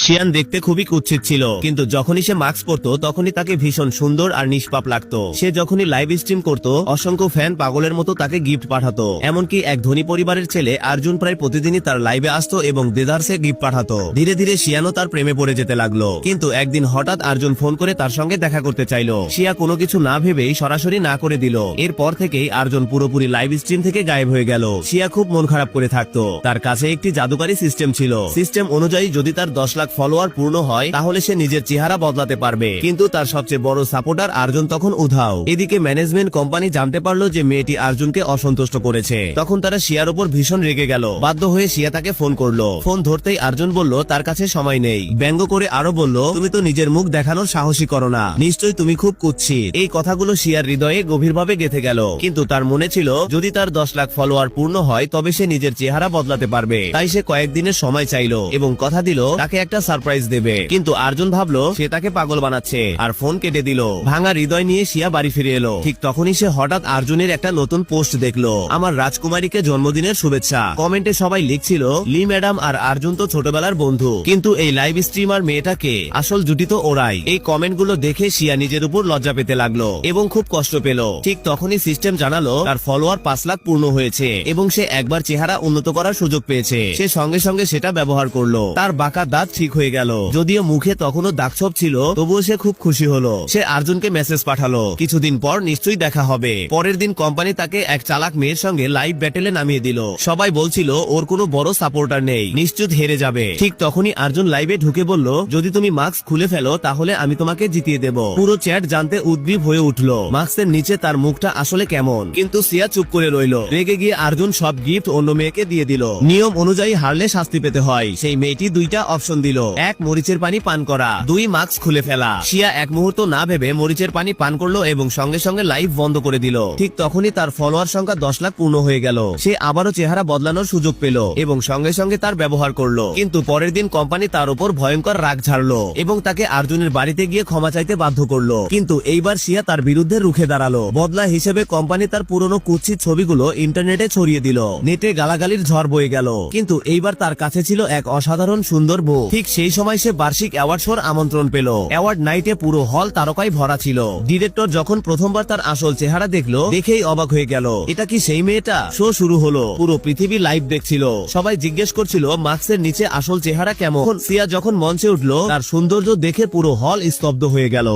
Xi'an দেখতে খুবই কুৎসিত ছিল, কিন্তু যখনই সে মাস্ক পরতো তখনই তাকে ভীষণ সুন্দর আর নিষ্পাপ লাগতো। সে যখনই লাইভ স্ট্রিম করতো অসংখ্য ফ্যান পাগলের মতো তাকে গিফট পাঠাতো। এমনকি এক ধনী পরিবারের ছেলে অর্জুন প্রায় প্রতিদিনই তার লাইভে আসতো এবং দেদারসে গিফট পাঠাতো। ধীরে ধীরে শিয়ানও তার প্রেমে পড়ে যেতে লাগলো। কিন্তু একদিন হঠাৎ অর্জুন ফোন করে তার সঙ্গে দেখা করতে চাইলো। শিয়া কোনো কিছু না ভেবেই সরাসরি না করে দিল। এরপর থেকেই অর্জুন পুরোপুরি লাইভ স্ট্রিম থেকে গায়েব হয়ে গেল। শিয়া খুব মন খারাপ করে থাকতো। তার কাছে একটি জাদুকারী সিস্টেম ছিল। সিস্টেম অনুযায়ী যদি তার 10 লাখ ফলোয়ার পূর্ণ হয় তাহলে সে নিজের চেহারা বদলাতে পারবে। কিন্তু তার সবচেয়ে বড় সাপোর্টার অর্জুন তখন উধাও। এদিকে ম্যানেজমেন্ট কোম্পানি জানতে পারলো যে মেয়েটি অর্জুনকে অসন্তুষ্ট করেছে। তখন তারা শিয়ার উপর ভীষণ রেগে গেল। বাধ্য হয়ে শিয়া তাকে ফোন করলো। ফোন ধরতেই অর্জুন বলল তার কাছে সময় নেই। ব্যঙ্গ করে আরো বলল, তুমি তো নিজের মুখ দেখানোর সাহসী করো না, নিশ্চয়ই তুমি খুব কুৎসিত। এই কথাগুলো শিয়ার হৃদয়ে গভীরভাবে গেঁথে গেল। কিন্তু তার মনে ছিল যদি তার 10 লাখ ফলোয়ার পূর্ণ হয় তবে সে নিজের চেহারা বদলাতে পারবে। তাই সে কয়েকদিনের সময় চাইলো এবং কথা দিল তাকে একটা সারপ্রাইজ দেবে। কিন্তু অর্জুন ভাবলো সে তাকে পাগল বানাচ্ছে আর ফোন কেটে দিল। ভাঙা হৃদয় নিয়ে শিয়া বাড়ি ফিরে এলো। ঠিক তখনই সে হঠাৎ অর্জুনের একটা নতুন পোস্ট দেখলো। আমার রাজকুমারীকে জন্মদিনের শুভেচ্ছা। কমেন্টে সবাই লিখছিল লি ম্যাডাম আর অর্জুন তো ছোটবেলার বন্ধু, কিন্তু এই লাইভ স্ট্রিমার মেয়েটাকে আসল জুটি তো ওরাই। এই কমেন্টগুলো দেখে শিয়া নিজের উপর লজ্জা পেতে লাগলো এবং খুব কষ্ট পেল। ঠিক তখনই সিস্টেম জানালো তার ফলোয়ার 5 লাখ পূর্ণ হয়েছে এবং সে একবার চেহারা উন্নত করার সুযোগ পেয়েছে। সে সঙ্গে সঙ্গে সেটা ব্যবহার করলো। তার বাঁকা দাঁত ঠিক হয়ে গেল। যদিও মুখে তখনও দাগছোপ ছিল তবুও সে খুব খুশি হলো। সে অর্জুনকে মেসেজ পাঠালো কিছুদিন পর নিশ্চয়ই দেখা হবে। পরের দিন কোম্পানি তাকে এক চালাক মেয়ের সঙ্গে লাইভ ব্যাটেলে নামিয়ে দিল। সবাই বলছিল ওর কোনো বড় সাপোর্টার নেই, নিশ্চিত হেরে যাবে। ঠিক তখনই অর্জুন লাইভে ঢুকে বলল যদি তুমি মাস্ক খুলে ফেলো তাহলে আমি তোমাকে জিতিয়ে দেব। পুরো চ্যাট জানতে উদ্গ্রীব হয়ে উঠলো মাস্কের নিচে তার মুখটা আসলে কেমন। কিন্তু সিয়া চুপ করে রইল। রেগে গিয়ে অর্জুন সব গিফট অন্য মেয়েকে দিয়ে দিল। নিয়ম অনুযায়ী হারলে শাস্তি পেতে হয়। সেই মেয়েটি দুইটা অপশন দিল, 1 মরিচের পানি পান করা, 2 মাস্ক খুলে ফেলা। শিয়া এক মুহূর্ত না ভেবে মরিচের পানি পান করলো এবং সঙ্গে সঙ্গে লাইভ বন্ধ করে দিল। ঠিক তখনই তার ফলোয়ার সংখ্যা 10 লাখ পূর্ণ হয়ে গেল। সে আবারও চেহারা বদলানোর সুযোগ পেল এবং সঙ্গে সঙ্গে তার ব্যবহার করলো। কিন্তু পরের দিন কোম্পানি তার উপর ভয়ঙ্কর রাগ ঝাড়লো এবং তাকে অর্জুনের বাড়িতে গিয়ে ক্ষমা চাইতে বাধ্য করলো। কিন্তু এইবার শিয়া তার বিরুদ্ধে রুখে দাঁড়ালো। বদলা হিসেবে কোম্পানি তার পুরনো কুৎসিত ছবিগুলো ইন্টারনেটে ছড়িয়ে দিল। নেটে গালাগালির ঝড় বয়ে গেল। কিন্তু এইবার তার কাছে ছিল এক অসাধারণ সুন্দর বউ। ঠিক সেই সময় সে বার্ষিক অ্যাওয়ার্ড শোর আমন্ত্রণ পেল। অ্যাওয়ার্ড নাইটে পুরো হল তারকায় ভরা ছিল। ডিরেক্টর যখন প্রথমবার তার আসল চেহারা দেখলো দেখেই অবাক হয়ে গেল, এটা কি সেই মেয়েটা? শো শুরু হলো। পুরো পৃথিবী লাইভ দেখছিল। সবাই জিজ্ঞেস করছিল মাস্কের নিচে আসল চেহারা কেমন। সিয়া যখন মঞ্চে উঠলো তার সৌন্দর্য দেখে পুরো হল স্তব্ধ হয়ে গেল।